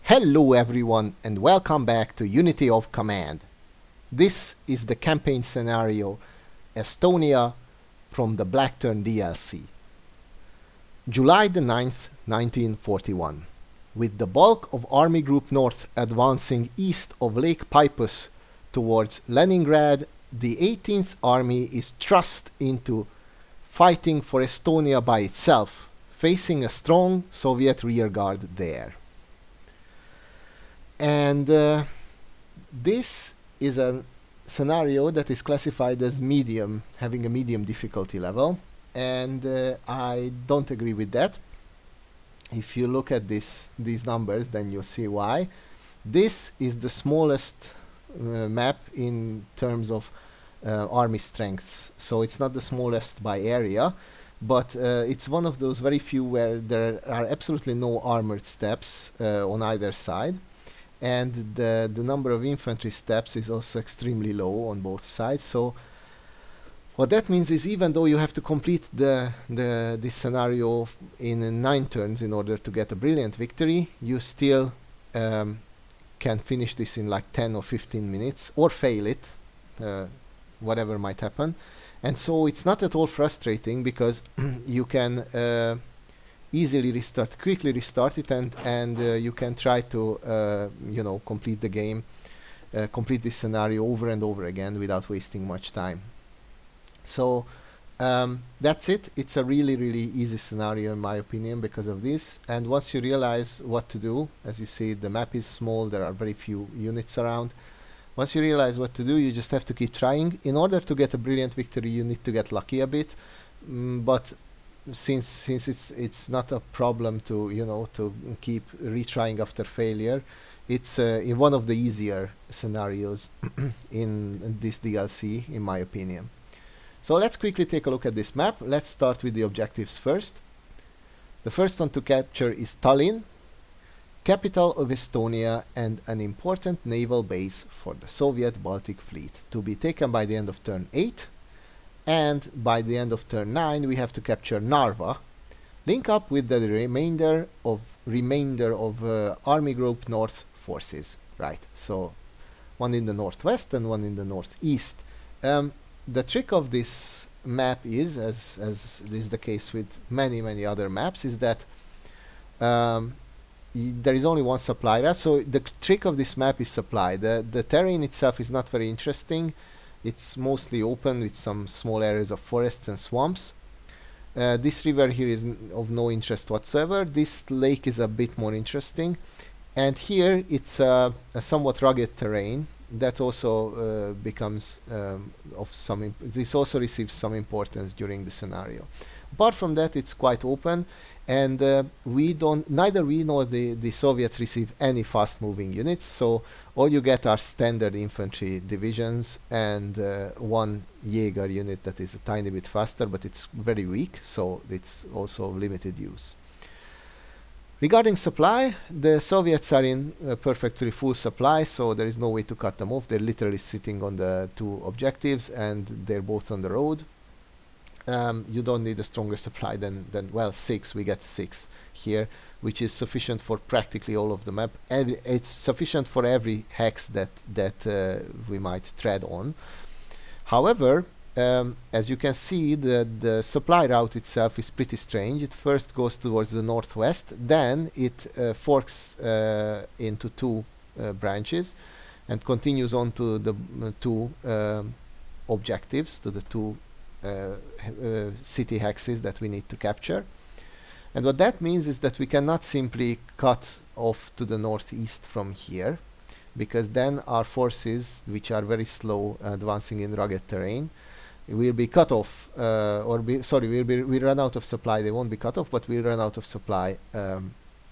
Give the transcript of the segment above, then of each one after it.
Hello everyone and welcome back to Unity of Command. This is the campaign scenario Estonia from the Blackturn DLC. July the 9th, 1941. With the bulk of Army Group North advancing east of Lake Peipus towards Leningrad, the 18th Army is thrust into fighting for Estonia by itself, facing a strong Soviet rearguard there. And this is a scenario that is classified as medium, having a medium difficulty level, and I don't agree with that. If you look at these numbers, then you'll see why. This is the smallest map in terms of army strengths, so it's not the smallest by area, but it's one of those very few where there are absolutely no armored steps on either side. And the number of infantry steps is also extremely low on both sides. So what that means is, even though you have to complete this scenario in 9 turns in order to get a brilliant victory, you still can finish this in like 10 or 15 minutes or fail it, whatever might happen. And so it's not at all frustrating, because you can easily quickly restart it, and you can try to complete the game, complete this scenario over and over again without wasting much time. So that's it. It's a really easy scenario in my opinion because of this. And once you realize what to do, as you see, the map is small, there are very few units around. Once you realize what to do, you just have to keep trying. In order to get a brilliant victory, you need to get lucky a bit, but since it's not a problem to to keep retrying after failure, it's in one of the easier scenarios in this DLC, in my opinion. So let's quickly take a look at this map. Let's start with the objectives first. The first one to capture is Tallinn, capital of Estonia and an important naval base for the Soviet Baltic Fleet, to be taken by the end of turn 8. And by the end of turn 9 we have to capture Narva, link up with the remainder of Army Group North forces. Right, so one in the northwest and one in the northeast. The trick of this map is, as is the case with many other maps, is that there is only one supply route. So the trick of this map is supply. The terrain itself is not very interesting. It's mostly open with some small areas of forests and swamps. This river here is of no interest whatsoever. This lake is a bit more interesting. And here it's a somewhat rugged terrain that also becomes of some this also receives some importance during the scenario. Apart from that, it's quite open, and neither we nor the Soviets receive any fast moving units, so all you get are standard infantry divisions and one Jaeger unit that is a tiny bit faster, but it's very weak, so it's also limited use. Regarding supply, the Soviets are in perfectly full supply, so there is no way to cut them off. They're literally sitting on the 2 objectives and they're both on the road. You don't need a stronger supply than well, 6. We get 6 here, which is sufficient for practically all of the map. And it's sufficient for every hex that we might tread on. However, as you can see, the supply route itself is pretty strange. It first goes towards the northwest, then it forks into 2 branches and continues on to the 2 objectives, to the 2 city hexes that we need to capture. And what that means is that we cannot simply cut off to the northeast from here, because then our forces, which are very slow advancing in rugged terrain, will be cut off, we'll run out of supply. They won't be cut off, but we'll run out of supply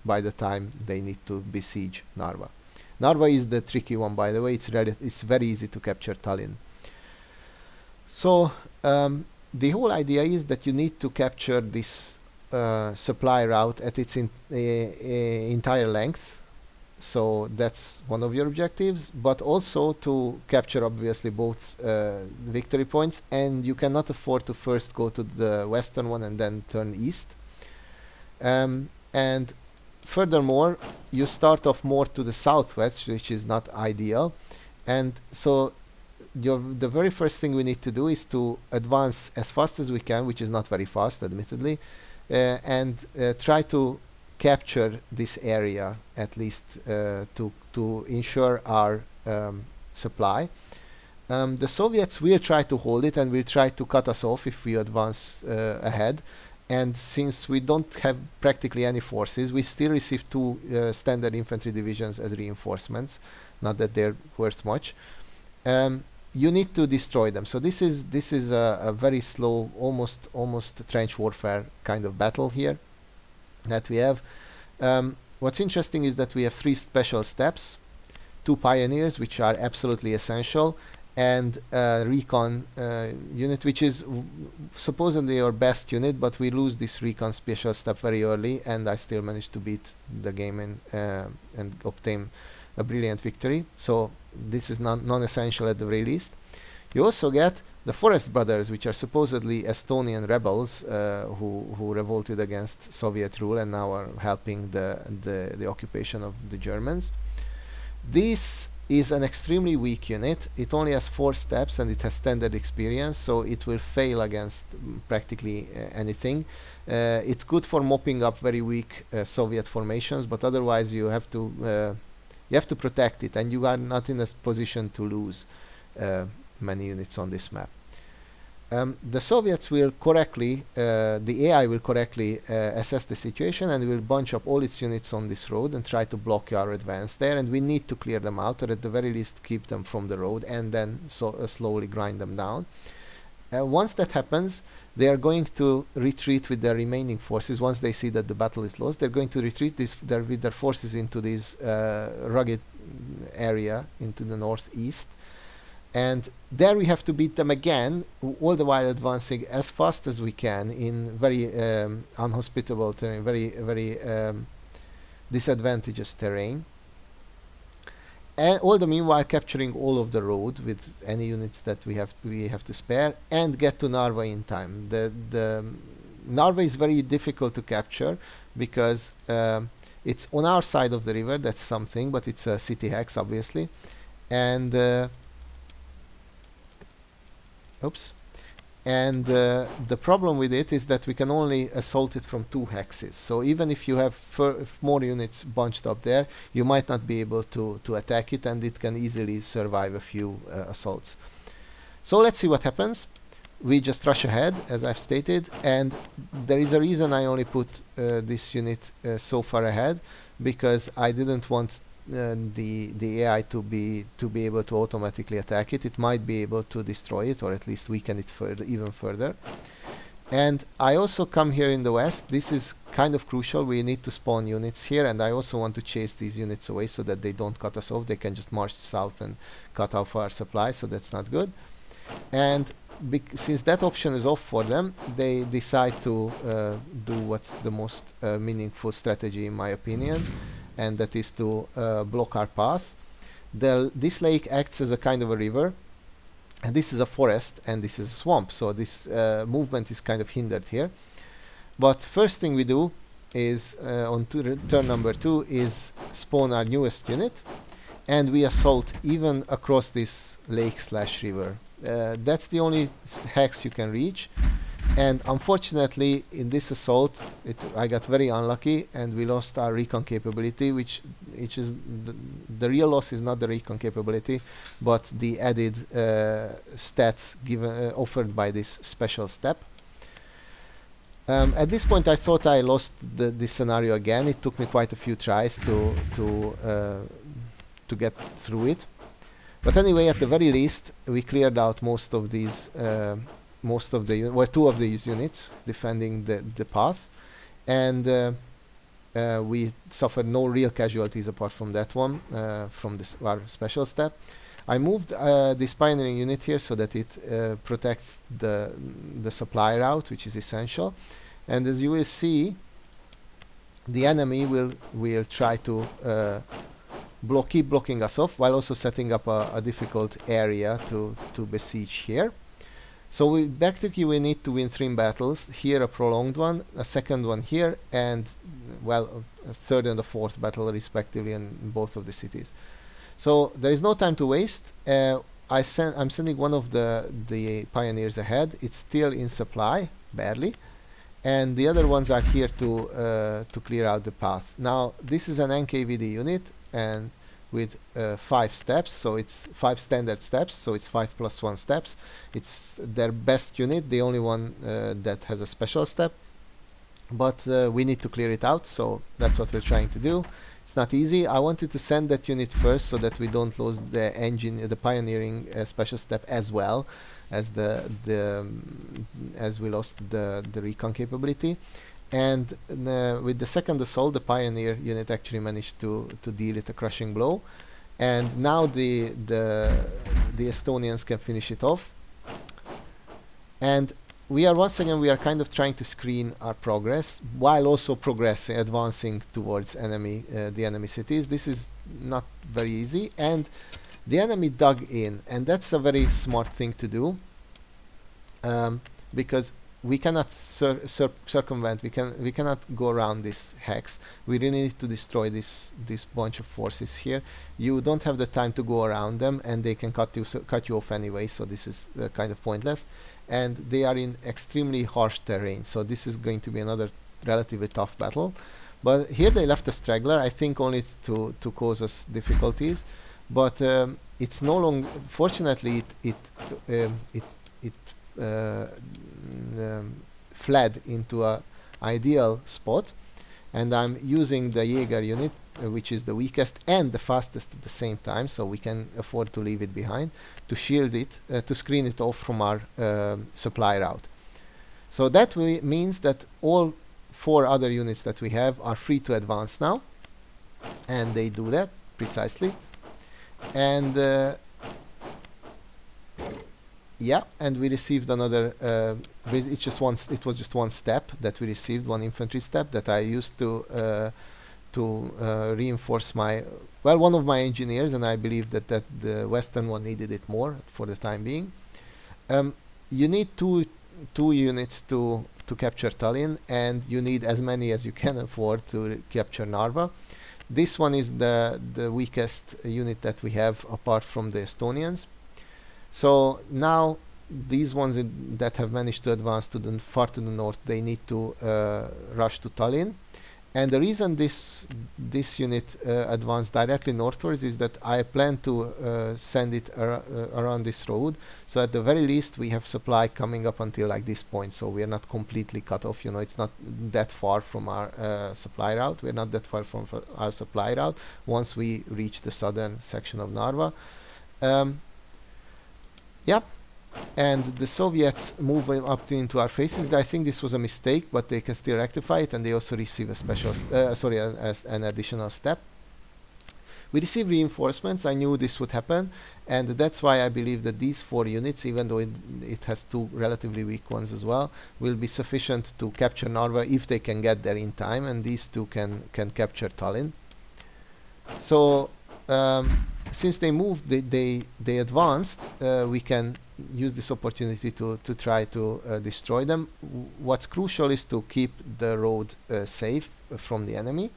by the time they need to besiege Narva. Narva is the tricky one, by the way. It's very easy to capture Tallinn. So the whole idea is that you need to capture this supply route at its entire length. So that's one of your objectives, but also to capture obviously both victory points, and you cannot afford to first go to the western one and then turn east. And furthermore, you start off more to the southwest, which is not ideal. And so the very first thing we need to do is to advance as fast as we can, which is not very fast, admittedly, and try to capture this area at least to ensure our supply. The Soviets will try to hold it and will try to cut us off if we advance ahead. And since we don't have practically any forces, we still receive two standard infantry divisions as reinforcements. Not that they're worth much. You need to destroy them. So this is a very slow, almost trench warfare kind of battle here that we have. What's interesting is that we have 3 special steps, 2 pioneers, which are absolutely essential, and a recon unit, which is supposedly our best unit, but we lose this recon special step very early, and I still managed to beat the game and obtain a brilliant victory. So this is non-essential at the very least. You also get the Forest Brothers, which are supposedly Estonian rebels who revolted against Soviet rule and now are helping the occupation of the Germans. This is an extremely weak unit. It only has 4 steps and it has standard experience, so it will fail against practically anything. It's good for mopping up very weak Soviet formations, but otherwise you have to protect it, and you are not in a position to lose many units on this map. The Soviets will correctly, the AI will correctly assess the situation and will bunch up all its units on this road and try to block our advance there, and we need to clear them out, or at the very least keep them from the road and then slowly grind them down. Once that happens, they are going to retreat with their remaining forces. Once they see that the battle is lost, they're going to retreat with their forces into this rugged area into the northeast. And there we have to beat them again, all the while advancing as fast as we can in very unhospitable terrain, very disadvantageous terrain. And all the meanwhile capturing all of the road with any units that we have to spare, and get to Narva in time. The Narva is very difficult to capture because it's on our side of the river. That's something, but it's a city hex, obviously, and oops. And the problem with it is that we can only assault it from 2 hexes. So even if you have more units bunched up there, you might not be able to attack it, and it can easily survive a few assaults. So let's see what happens. We just rush ahead, as I've stated, and there is a reason I only put this unit so far ahead, because I didn't want the AI to be able to automatically attack it. It might be able to destroy it, or at least weaken it even further. And I also come here in the west. This is kind of crucial. We need to spawn units here, and I also want to chase these units away so that they don't cut us off. They can just march south and cut off our supply, so that's not good. And since that option is off for them, they decide to do what's the most meaningful strategy in my opinion, and that is to block our path. This lake acts as a kind of a river, and this is a forest, and this is a swamp, so this movement is kind of hindered here. But first thing we do is on turn number 2 is spawn our newest unit, and we assault even across this lake/river. That's the only hex you can reach, and unfortunately in this assault I got very unlucky and we lost our recon capability, which is the real loss is not the recon capability, but the added stats given offered by this special step. At this point I thought I lost this scenario again. It took me quite a few tries to get through it. But anyway, at the very least, we cleared out most of these, two of these units defending the path, and we suffered no real casualties apart from that one, from our special step. I moved this pioneering unit here so that it protects the supply route, which is essential. And as you will see, the enemy will try to keep blocking us off while also setting up a difficult area to besiege here. So practically we need to win 3 battles. Here a prolonged one, a second one here, and well, a third and a fourth battle respectively in both of the cities. So there is no time to waste. I'm sending one of the pioneers ahead. It's still in supply, barely, and the other ones are here to clear out the path. Now this is an NKVD unit, and with 5 steps, so it's 5 standard steps, so it's 5 plus 1 steps. It's their best unit, the only one that has a special step, but we need to clear it out, so that's what we're trying to do. It's not easy. I wanted to send that unit first so that we don't lose the the pioneering special step as well as as we lost the recon capability. And with the second assault, the pioneer unit actually managed to deal it a crushing blow, and now the Estonians can finish it off. And we are once again kind of trying to screen our progress while also advancing towards the enemy cities. This is not very easy, and the enemy dug in, and that's a very smart thing to do, because we cannot circumvent. We cannot go around this hex. We really need to destroy this bunch of forces here. You don't have the time to go around them, and they can cut you off anyway. So this is kind of pointless. And they are in extremely harsh terrain. So this is going to be another relatively tough battle. But here they left a straggler. I think only to cause us difficulties. But it's no longer. Fortunately, it fled into a ideal spot, and I'm using the Jaeger unit, which is the weakest and the fastest at the same time, so we can afford to leave it behind to shield it, to screen it off from our supply route. So that means that all 4 other units that we have are free to advance now, and they do that precisely. And yeah, and we received another. It was just one step that we received, one infantry step that I used to reinforce one of my engineers, and I believe that the Western one needed it more for the time being. You need two units to capture Tallinn, and you need as many as you can afford to capture Narva. This one is the weakest unit that we have apart from the Estonians. So now these ones that have managed to advance far to the north, they need to rush to Tallinn. And the reason this unit advanced directly northwards is that I plan to send it around this road. So at the very least we have supply coming up until like this point. So we are not completely cut off. You know, it's not that far from our supply route. We're not that far from our supply route once we reach the southern section of Narva. Yep, and the Soviets move up into our faces. I think this was a mistake, but they can still rectify it, and they also receive a special, an additional step. We receive reinforcements. I knew this would happen, and that's why I believe that these 4 units, even though it has 2 relatively weak ones as well, will be sufficient to capture Narva if they can get there in time, and these 2 can capture Tallinn. So since they moved, they advanced, we can use this opportunity to try to destroy them. What's crucial is to keep the road safe from the enemy.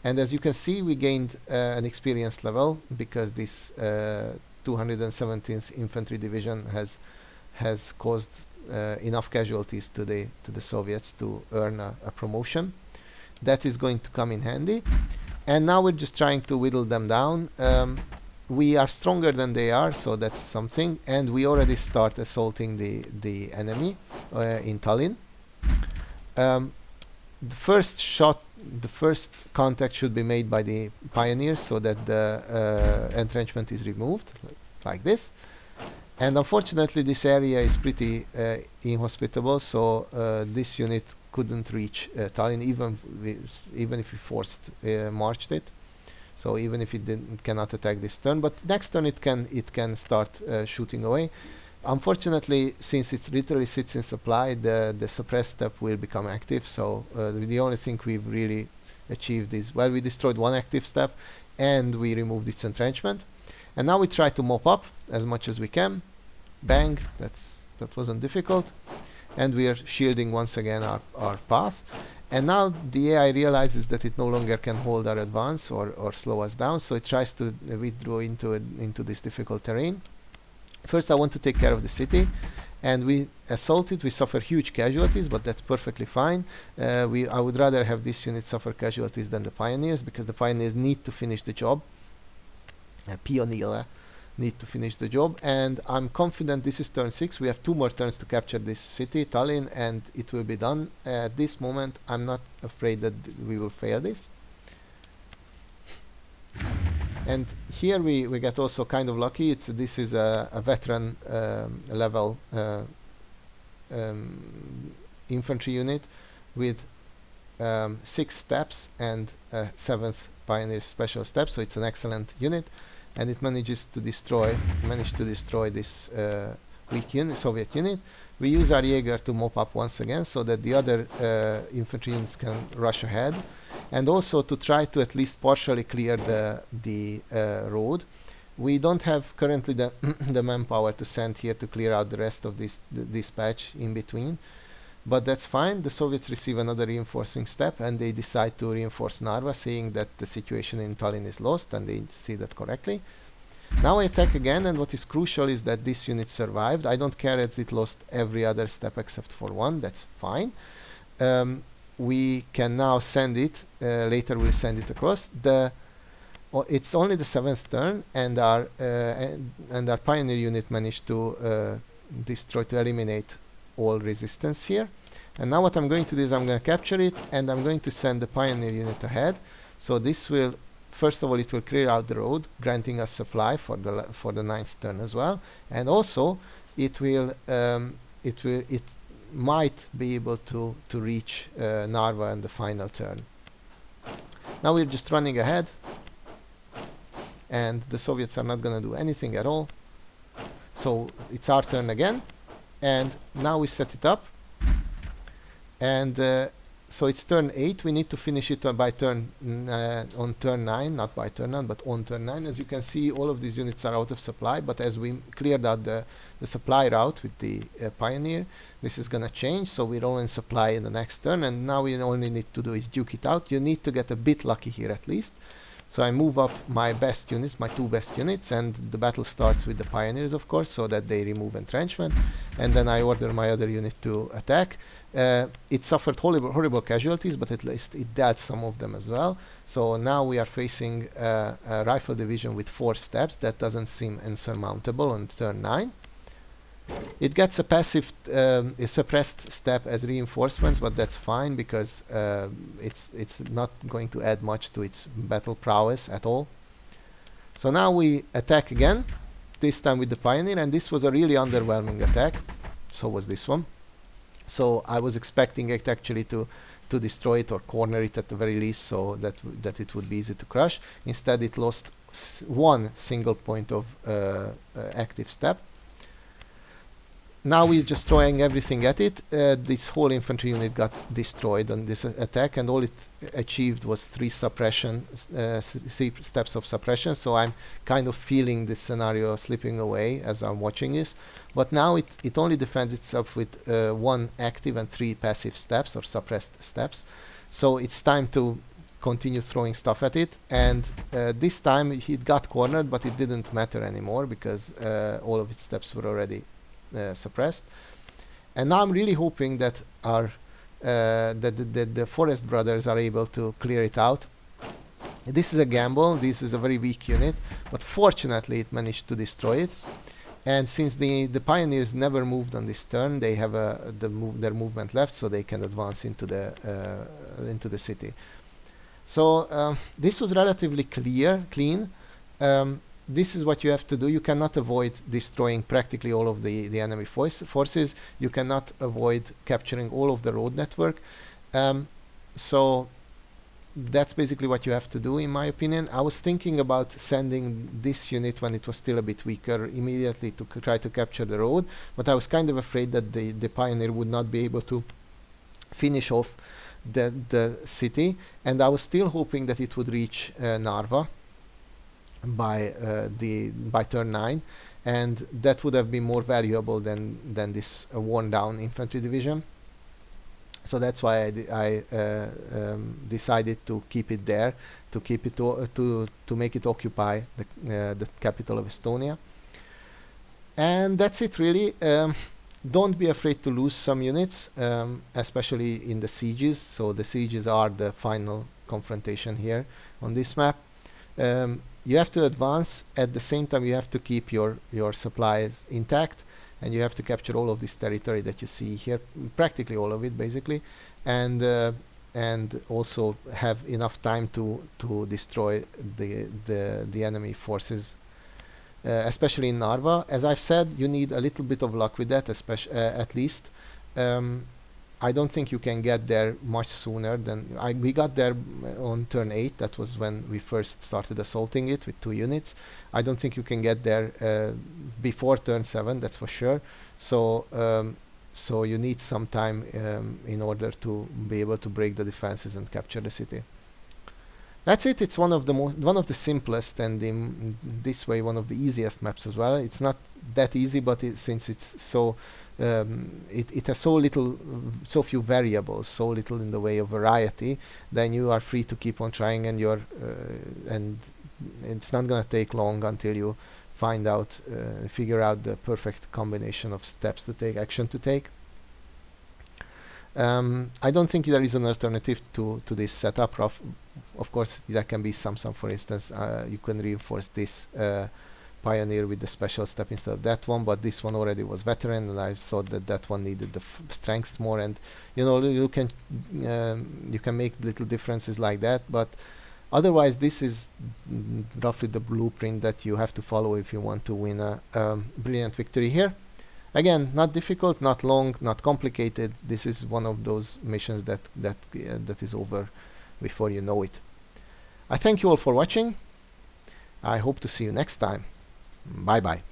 And as you can see, we gained an experience level because this 217th Infantry Division has caused enough casualties to the Soviets to earn a promotion. That is going to come in handy. And now we're just trying to whittle them down. We are stronger than they are, so that's something. And we already start assaulting the enemy in Tallinn. The first contact should be made by the pioneers so that the entrenchment is removed, like this. And unfortunately, this area is pretty inhospitable, so this unit couldn't reach Tallinn even if we marched it. So even if it cannot attack this turn, but next turn it can start shooting away. Unfortunately, since it literally sits in supply, the suppress step will become active. So the only thing we've really achieved is, well, we destroyed one active step and we removed its entrenchment. And now we try to mop up as much as we can. Bang, that's That wasn't difficult. And we are shielding once again our path. And now the AI realizes that it no longer can hold our advance or slow us down, so it tries to withdraw into this difficult terrain. First, I want to take care of the city, and we assault it. We suffer huge casualties, but that's perfectly fine. I would rather have this unit suffer casualties than the pioneers, because the pioneers need to finish the job. Pioneer need to finish the job, and I'm confident this is turn 6. We have 2 more turns to capture this city, Tallinn, and it will be done. At this moment, I'm not afraid that we will fail this. And here we get also kind of lucky. This is a veteran level infantry unit with 6 steps and a 7th pioneer special step, so it's an excellent unit, and it managed to destroy this weak Soviet unit. We use our Jaeger to mop up once again, so that the other infantry units can rush ahead, and also to try to at least partially clear the road. We don't have currently the the manpower to send here to clear out the rest of this patch in between, but that's fine. The Soviets receive another reinforcing step, and they decide to reinforce Narva, saying that the situation in Tallinn is lost, and they see that correctly. Now I attack again, and what is crucial is that this unit survived. I don't care if it lost every other step except for one, that's fine. We can now send it, later we'll send it across. It's only the 7th turn, and our pioneer unit managed to eliminate all resistance here. And now what I'm going to do is I'm going to capture it, and I'm going to send the pioneer unit ahead. So this will, first of all, it will clear out the road, granting us supply for the 9th turn as well. And also, it might be able to reach Narva in the final turn. Now we're just running ahead, and the Soviets are not going to do anything at all. So it's our turn again, and now we set it up, and so it's turn 8. We need to finish it by turn on turn 9, not by turn 9, but on turn 9. As you can see, all of these units are out of supply, but as we cleared out the supply route with the pioneer, this is going to change, so we're all in supply in the next turn, and now we only need to do is duke it out. You need to get a bit lucky here at least. So I move up my best units, my 2 best units, and the battle starts with the pioneers, of course, so that they remove entrenchment, and then I order my other unit to attack. It suffered horrible casualties, but at least it dealt some of them as well. So now we are facing a rifle division with 4 steps. That doesn't seem insurmountable on turn 9. It gets a passive a suppressed step as reinforcements, but that's fine, because it's not going to add much to its battle prowess at all. So now we attack again, this time with the pioneer, and this was a really underwhelming attack. So was this one. So I was expecting it actually to destroy it or corner it at the very least, so that it would be easy to crush. Instead, it lost 1 single point of active step. Now we're just throwing everything at it. This whole infantry unit got destroyed on this attack, and all it achieved was 3 steps of suppression. So I'm kind of feeling this scenario slipping away as I'm watching this. But now it only defends itself with 1 active and 3 passive steps or suppressed steps. So it's time to continue throwing stuff at it, and this time it got cornered, but it didn't matter anymore, because all of its steps were already suppressed. And now I'm really hoping that the Forest Brothers are able to clear it out. This is a gamble. This is a very weak unit, but fortunately it managed to destroy it. And since the pioneers never moved on this turn, they have their movement left, so they can advance into the city. So this was relatively clean. This is what you have to do. You cannot avoid destroying practically all of the enemy forces. You cannot avoid capturing all of the road network. So that's basically what you have to do, in my opinion. I was thinking about sending this unit when it was still a bit weaker immediately to try to capture the road, but I was kind of afraid that the pioneer would not be able to finish off the city, and I was still hoping that it would reach Narva by turn 9, and that would have been more valuable than this worn down infantry division. So that's why I decided to keep it there, to keep it to make it occupy the capital of Estonia. And that's it really. Don't be afraid to lose some units, especially in the sieges. So the sieges are the final confrontation here on this map. You have to advance. At the same time, you have to keep your supplies intact, and you have to capture all of this territory that you see here, practically all of it basically, and also have enough time to destroy the enemy forces, especially in Narva. As I've said, you need a little bit of luck with that, especially at least. I don't think you can get there much sooner than we got there on turn 8. That was when we first started assaulting it with 2 units. I don't think you can get there before turn 7, that's for sure. So you need some time in order to be able to break the defenses and capture the city. That's it. It's one of the simplest, and in this way one of the easiest maps as well. It's not that easy, but since it's so it has so few variables, so little in the way of variety, then you are free to keep on trying, and and it's not gonna take long until you figure out the perfect combination of steps to take, action to take. I don't think there is an alternative to this setup. Of course, there can be some. For instance, you can reinforce this Pioneer with the special step instead of that one, but this one already was veteran, and I thought that one needed the strength more. And you can make little differences like that, but otherwise this is roughly the blueprint that you have to follow if you want to win a brilliant victory here. Again, not difficult, not long, not complicated. This is one of those missions that is over before you know it. I thank you all for watching. I hope to see you next time. Bye bye.